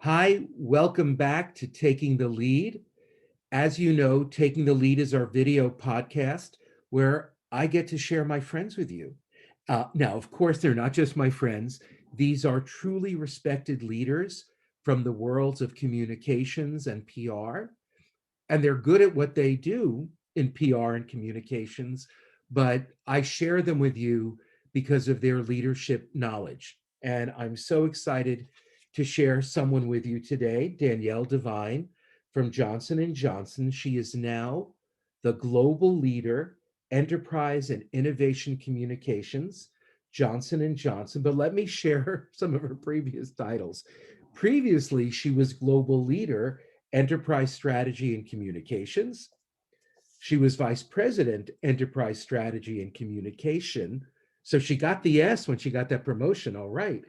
Hi, welcome back to Taking the Lead. As you know, Taking the Lead is our video podcast where I get to share my friends with you. Now, of course, they're not just my friends. These are truly respected leaders from the worlds of communications and PR, and they're good at what they do in PR and communications, but I share them with you because of their leadership knowledge. And I'm so excited to share someone with you today, Danielle Devine from Johnson and Johnson. She is now the global leader, enterprise and innovation communications, Johnson and Johnson. But let me share some of her previous titles. Previously, she was global leader, enterprise strategy and communications. She was vice president, enterprise strategy and communication. So she got the S when she got that promotion, all right.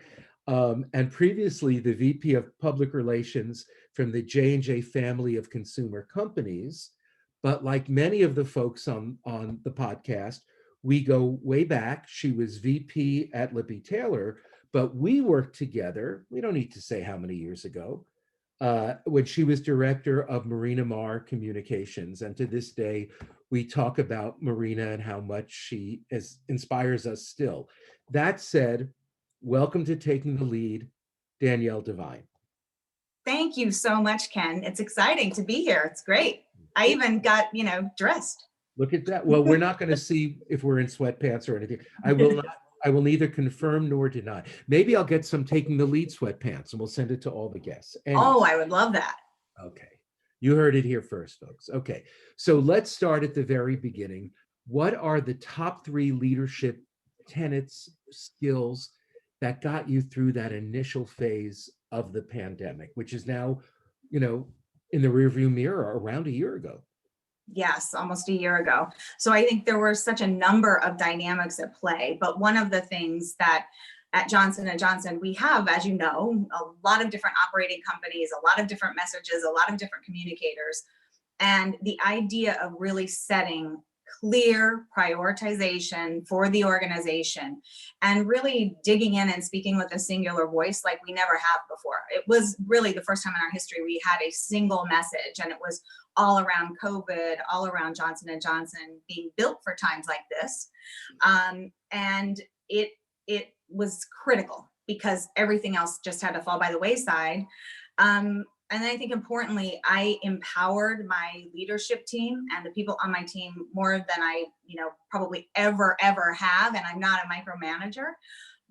And previously the VP of public relations from the J&J family of consumer companies. But like many of the folks on the podcast, we go way back. She was VP at Lippy Taylor, but we worked together. We don't need to say how many years ago, when she was director of Marina Mar Communications. And to this day, we talk about Marina and how much she inspires us still. That said, welcome to Taking the Lead, Danielle Devine. Thank you so much, Ken. It's exciting to be here. It's great. I even got, dressed. Look at that. Well, we're not going to see if we're in sweatpants or anything. I will neither confirm nor deny. Maybe I'll get some Taking the Lead sweatpants and we'll send it to all the guests. Anyway. Oh, I would love that. Okay. You heard it here first, folks. Okay. So let's start at the very beginning. What are the top 3 leadership tenets, skills that got you through that initial phase of the pandemic, which is now, in the rearview mirror around a year ago? Yes, almost a year ago. So I think there were such a number of dynamics at play, but one of the things that at Johnson & Johnson, we have, as you know, a lot of different operating companies, a lot of different messages, a lot of different communicators. And the idea of really setting clear prioritization for the organization and really digging in and speaking with a singular voice like we never have before. It was really the first time in our history we had a single message, and it was all around COVID, all around Johnson & Johnson being built for times like this. And it was critical because everything else just had to fall by the wayside. And I think importantly, I empowered my leadership team and the people on my team more than I, probably ever have. And I'm not a micromanager,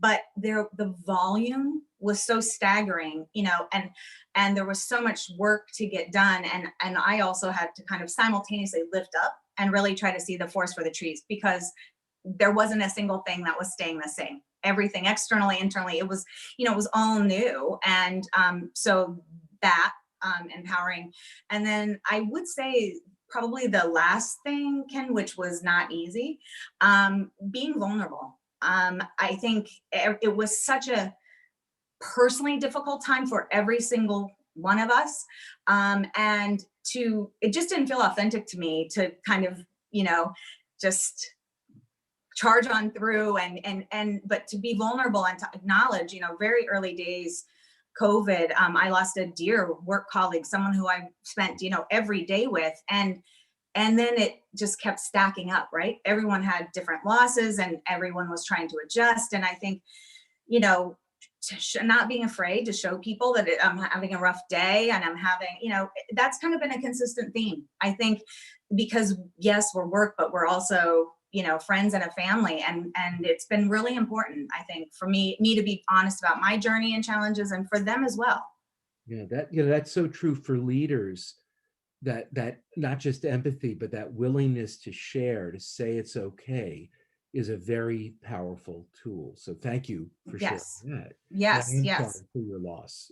but the volume was so staggering, and there was so much work to get done. And I also had to kind of simultaneously lift up and really try to see the forest for the trees, because there wasn't a single thing that was staying the same. Everything externally, internally, it was all new. And so that empowering. And then I would say probably the last thing, Ken, which was not easy, being vulnerable. I think it was such a personally difficult time for every single one of us. And it just didn't feel authentic to me to kind of, just charge on through but to be vulnerable and to acknowledge, very early days, COVID, I lost a dear work colleague, someone who I spent, every day with. And then it just kept stacking up, right? Everyone had different losses and everyone was trying to adjust. And I think, not being afraid to show people that I'm having a rough day and I'm having, that's kind of been a consistent theme. I think because yes, we're work, but we're also, friends and a family. And it's been really important, I think, for me to be honest about my journey and challenges, and for them as well. Yeah, that's so true for leaders, that not just empathy, but that willingness to share, to say it's okay, is a very powerful tool. So thank you for sharing that. Yes. For your loss.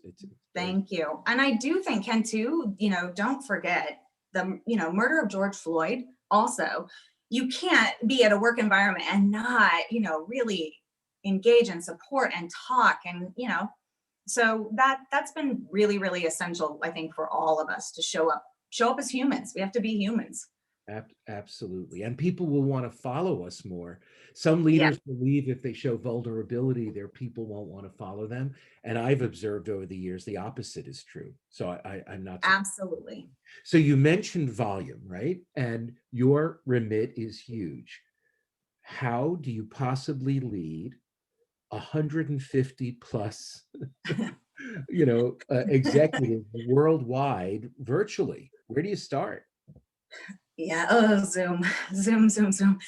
Thank you. And I do think, Ken, too, don't forget the, murder of George Floyd also. You can't be at a work environment and not, really engage and support and talk. And, so that's been really, really essential, I think, for all of us to show up as humans. We have to be humans. Absolutely. And people will want to follow us more. Some Yeah, leaders believe if they show vulnerability, their people won't want to follow them. And I've observed over the years the opposite is true. So I'm not surprised. absolutely. So you mentioned volume, right? And your remit is huge. How do you possibly lead 150 plus, executives worldwide virtually? Where do you start? Yeah, oh, Zoom, Zoom, Zoom, Zoom.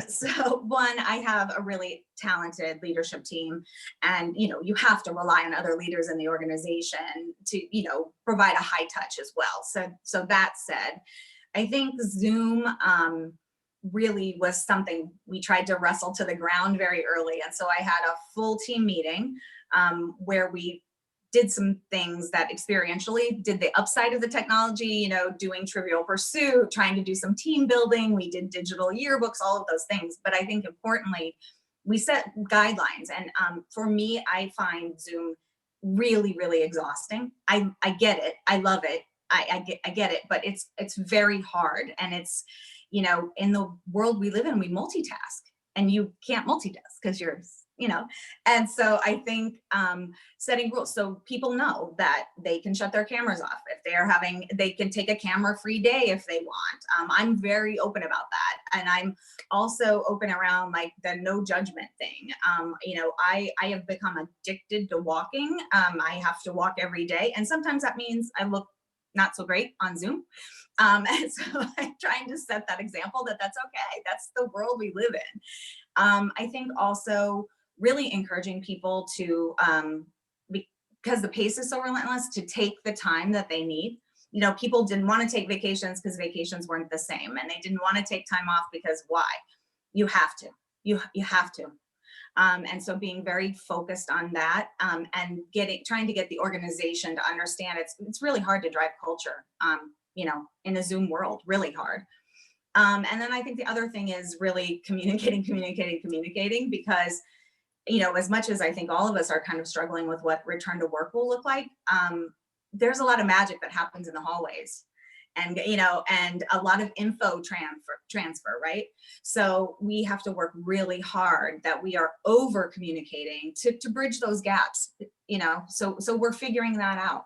So one, I have a really talented leadership team, and you have to rely on other leaders in the organization to, provide a high touch as well. So that said, I think Zoom really was something we tried to wrestle to the ground very early. And so I had a full team meeting where we did some things that experientially did the upside of the technology, doing Trivial Pursuit, trying to do some team building. We did digital yearbooks, all of those things. But I think importantly, we set guidelines. And for me, I find Zoom really, really exhausting. I get it. I love it. I get it, but it's very hard. And it's, in the world we live in, we multitask, and you can't multitask because you're. And so I think setting rules so people know that they can shut their cameras off if they can take a camera free day if they want. I'm very open about that. And I'm also open around like the no judgment thing. I have become addicted to walking. I have to walk every day. And sometimes that means I look not so great on Zoom. And so I'm trying to set that example that's okay. That's the world we live in. I think also really encouraging people to, because the pace is so relentless, to take the time that they need. People didn't want to take vacations because vacations weren't the same, and they didn't want to take time off because why? You have to. You have to. And so being very focused on that, and trying to get the organization to understand it's really hard to drive culture, in a Zoom world, really hard. And then I think the other thing is really communicating, because, as much as I think all of us are kind of struggling with what return to work will look like, there's a lot of magic that happens in the hallways, and, and a lot of info transfer, right? So we have to work really hard that we are over communicating to bridge those gaps, so we're figuring that out.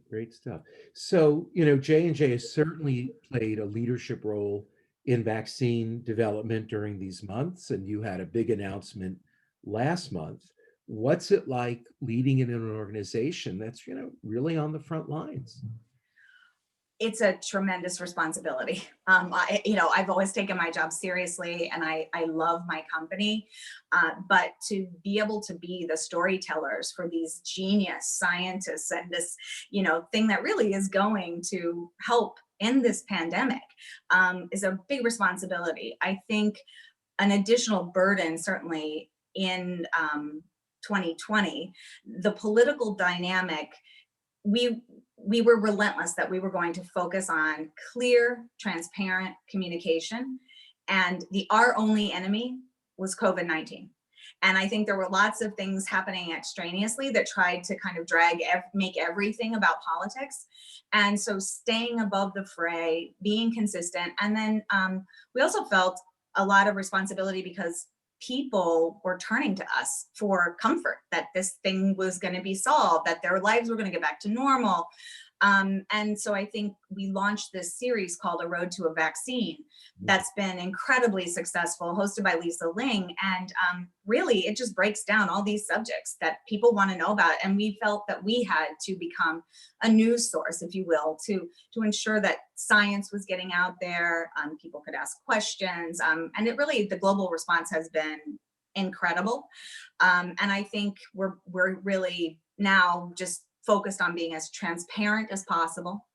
Great stuff. So, J&J has certainly played a leadership role in vaccine development during these months, and you had a big announcement last month. What's it like leading in an organization that's, really on the front lines? It's a tremendous responsibility. I've always taken my job seriously, and I love my company. But to be able to be the storytellers for these genius scientists and this, thing that really is going to help in this pandemic, is a big responsibility. I think an additional burden, certainly in 2020, the political dynamic, we were relentless that we were going to focus on clear, transparent communication, and our only enemy was COVID-19. And I think there were lots of things happening extraneously that tried to kind of make everything about politics. And so staying above the fray, being consistent, and then we also felt a lot of responsibility because people were turning to us for comfort that this thing was going to be solved, that their lives were going to get back to normal. And so I think we launched this series called A Road to a Vaccine that's been incredibly successful, hosted by Lisa Ling. And really, it just breaks down all these subjects that people want to know about. And we felt that we had to become a news source, if you will, to ensure that science was getting out there, people could ask questions. And the global response has been incredible. And I think we're really now just focused on being as transparent as possible,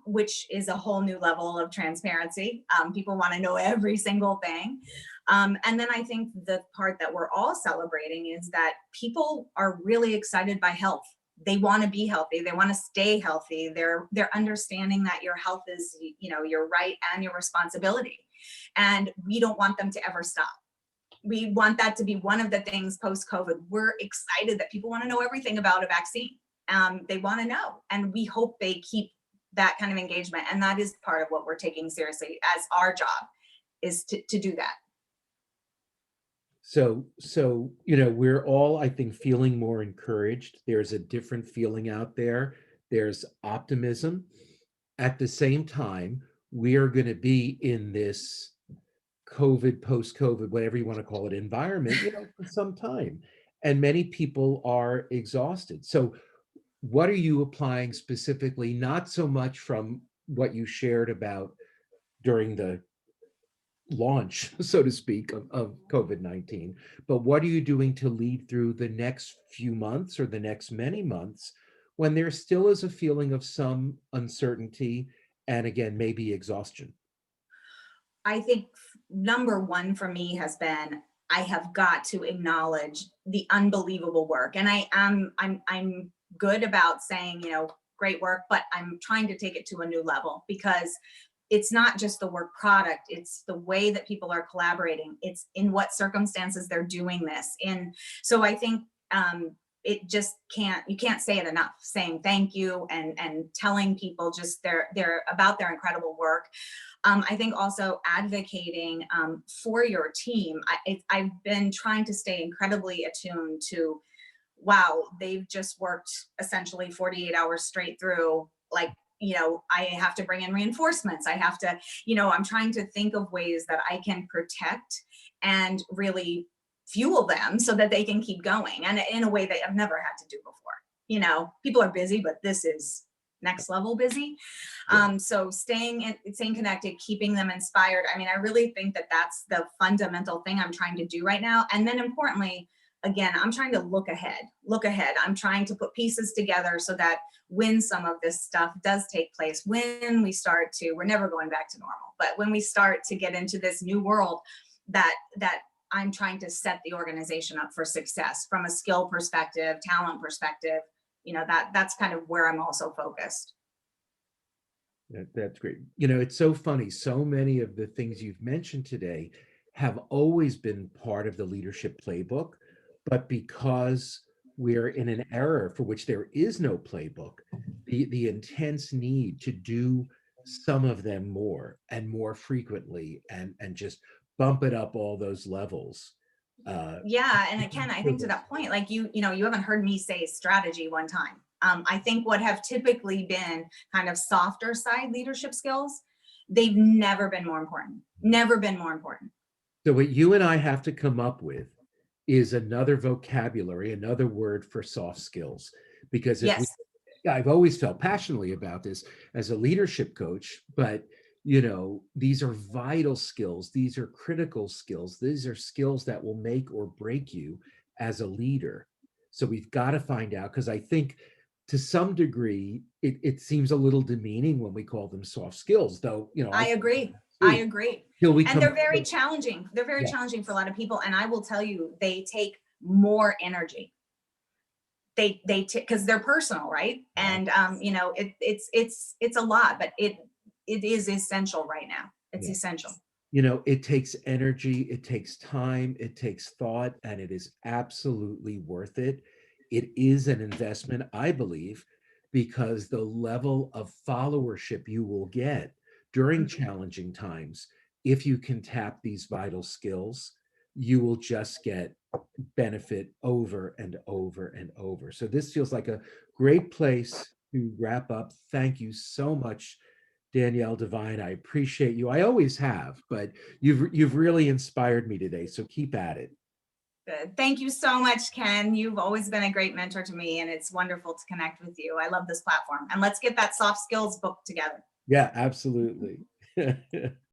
which is a whole new level of transparency. People want to know every single thing. And then I think the part that we're all celebrating is that people are really excited by health. They want to be healthy. They want to stay healthy. They're understanding that your health is, your right and your responsibility. And we don't want them to ever stop. We want that to be one of the things post-COVID. We're excited that people want to know everything about a vaccine. They want to know, and we hope they keep that kind of engagement. And that is part of what we're taking seriously as our job, is to do that. So, we're all, I think, feeling more encouraged. There's a different feeling out there. There's optimism. At the same time, we are going to be in this COVID, post-COVID, whatever you want to call it, environment, for some time. And many people are exhausted. So what are you applying specifically, not so much from what you shared about during the launch, so to speak, of COVID-19, but what are you doing to lead through the next few months or the next many months when there still is a feeling of some uncertainty and, again, maybe exhaustion? I think number one for me has been, I have got to acknowledge the unbelievable work. And I'm good about saying, great work, but I'm trying to take it to a new level, because it's not just the work product, it's the way that people are collaborating. It's in what circumstances they're doing this in. So I think it just you can't say it enough, saying thank you and telling people just they're about their incredible work. I think also advocating for your team. I've been trying to stay incredibly attuned to, wow, they've just worked essentially 48 hours straight through. Like, I have to bring in reinforcements. I have to, I'm trying to think of ways that I can protect and really fuel them so that they can keep going. And in a way that I've never had to do before. People are busy, but this is next level busy. So staying connected, keeping them inspired. I mean, I really think that that's the fundamental thing I'm trying to do right now. And then importantly, again, I'm trying to look ahead. I'm trying to put pieces together so that when some of this stuff does take place, when we start to, we're never going back to normal, but when we start to get into this new world, that I'm trying to set the organization up for success from a skill perspective, talent perspective. That's kind of where I'm also focused. That's great. It's so funny. So many of the things you've mentioned today have always been part of the leadership playbook, but because we're in an era for which there is no playbook, the intense need to do some of them more and more frequently and just bump it up all those levels. Yeah, and Ken, I think to that point, like you haven't heard me say strategy one time. I think what have typically been kind of softer side leadership skills, they've never been more important. Never been more important. So what you and I have to come up with is another vocabulary, another word for soft skills, because Yes. I've always felt passionately about this as a leadership coach, but these are vital skills. These are critical skills. These are skills that will make or break you as a leader. So we've got to find out, because I think to some degree, it seems a little demeaning when we call them soft skills, though, I agree. Till we And come, they're very challenging. They're very challenging for a lot of people. And I will tell you, they take more energy. They because they're personal, right? And it's a lot, but it is essential right now. It's essential. It takes energy, it takes time, it takes thought, and it is absolutely worth it. It is an investment, I believe, because the level of followership you will get during challenging times, if you can tap these vital skills, you will just get benefit over and over and over. So this feels like a great place to wrap up. Thank you so much, Danielle Devine. I appreciate you. I always have, but you've really inspired me today. So keep at it. Good. Thank you so much, Ken. You've always been a great mentor to me, and it's wonderful to connect with you. I love this platform. And let's get that soft skills book together. Yeah, absolutely.